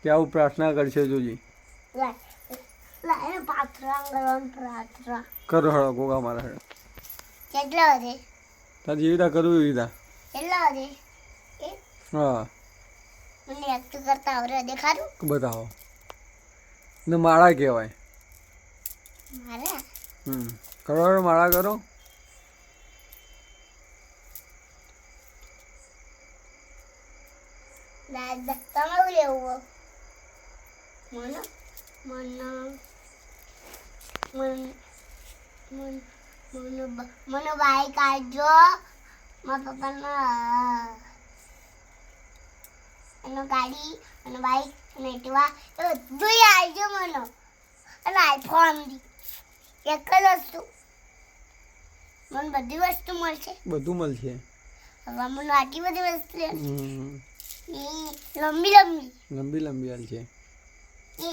કે આવું પ્રાર્થના કરશે જોજી. કરો હળો ગોગા મારા હેડો. કેટલા વાગે? તાર જેવી રીતના કરવું એવી રીતના. કેટલા વાગે? હા મને એક્ટ કરતા આવડે દેખાડું? બતાવો ને માળા કહેવાય. મારે કરો હળો માળા કરો. દાદા તમારું લેવું મને મને મને મને મને બાઈક આપજો મારા પપ્પાનો એનો ગાડી અને બાઈક અને એક્ટિવા એ બધું આપજો મને અને આઈફોન બી એક જ વસ્તુ મને બધી વસ્તુ મળશે. બધું મળશે. હવે મને આટલી બધી વસ્તુ લે લંબી લંબી લંબી હાલ છે. એ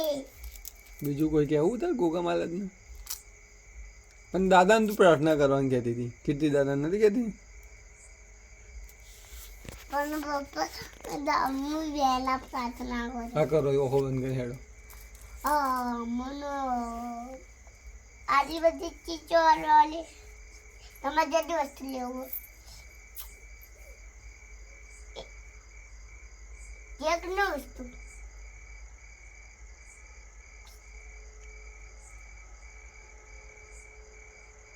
બીજું કોઈ કહેવું તાર ગોગા માલજને? અને દાદાને તું પ્રાર્થના કરવાની કહેતી હતી. કીર્તિ દાદા નથી કહેતી? પણ પપ્પા હું વહેલા પ્રાર્થના કરું. હા કરો ઓહો બંધ કરી હેડો. મને આટલી બધી ચીજો વાળી તમારે જેટલી વસ્તુ લેવું એક ન વસ્તુ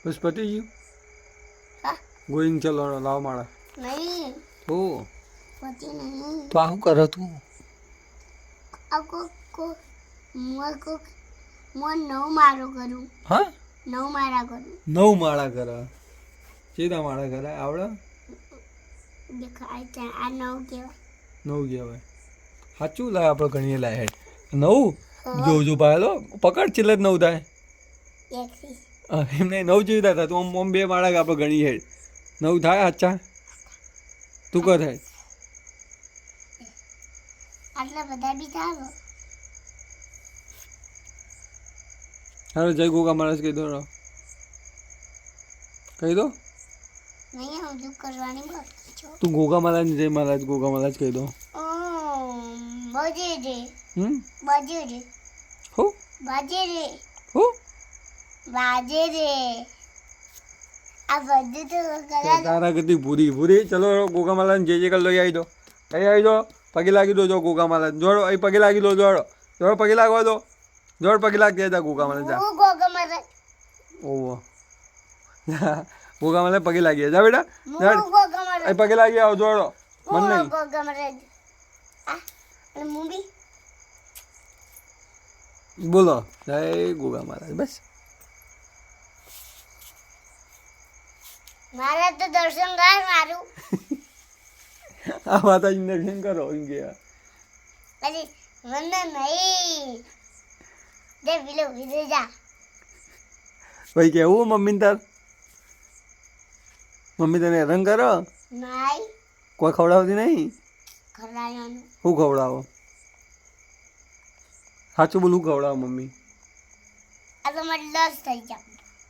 બસ પતી ગયું. હા ગોઈંગ ચલો લાવ માળા. નહીં ઓ પછી નહીં તો આ શું કરો તું? આ હું નવ માળો કરું. હા 9 માળા કરું. 9 માળા કરે. ચેતા માળા કરે આવડે? દેખાય છે આ 9 કહેવાય. 9 કહેવાય. સાચું લાય આપણે ગણીએ લાય હેડ 9 જો પાયેલો પકડ છેલ્લે જ 9 થાય. એકથી એમને 9 જેવી થાય તું આમ 2 માળા આપણે ગણી હેડ 9 થાય. અચ્છા તું કર થાય આટલા બધા બી થાવ. હાલો જય ગોગા મહારાજ કહી દો. કહી દો. નહીં હજુ કરવાની બસ છો. તું ગોગા મહારાજ જય મહારાજ ગોગા મહારાજ કહી દો. બજે રે હો બાજે રે હો બાજે રે આ બધું તો કરા તારા કદી ભૂરી ભૂરી. ચલો ગોગા મહારાજ જે કર લઈ આવી દો. અહીં આવી દો પગે લાગી દો. જો ગોગા મહારાજ જોડો અહીં પગે લાગી દો. જોડો જોડો પગે લાગવા દો. જોડ પગે લાગી જા ગોગા મહારાજ જા. હું ગોગા મારે ઓહો ગોગા મહારાજ પગે લાગી જા બેટા. હું ગોગા મારે અહીં પગે લાગી આવો જોડો. મન હું નહીં ગોગા મારે આ અને મૂવી બોલો જય ગોગા મહારાજ. બસ મારે તો દર્શન કર મારું આ માતાજી દર્શન કરો એમ કે. પછી મને નહીં દે વિલો વિદે જા ભાઈ કેવું મમ્મી તાર? મમ્મી તને હેરાન કરો? નાઈ કોઈ ખવડાવતી નહીં? ખરાયાનું શું ખવડાવો? સાચું બોલું ખવડાવો મમ્મી? આ તો મારે 10 થઈ ગયા.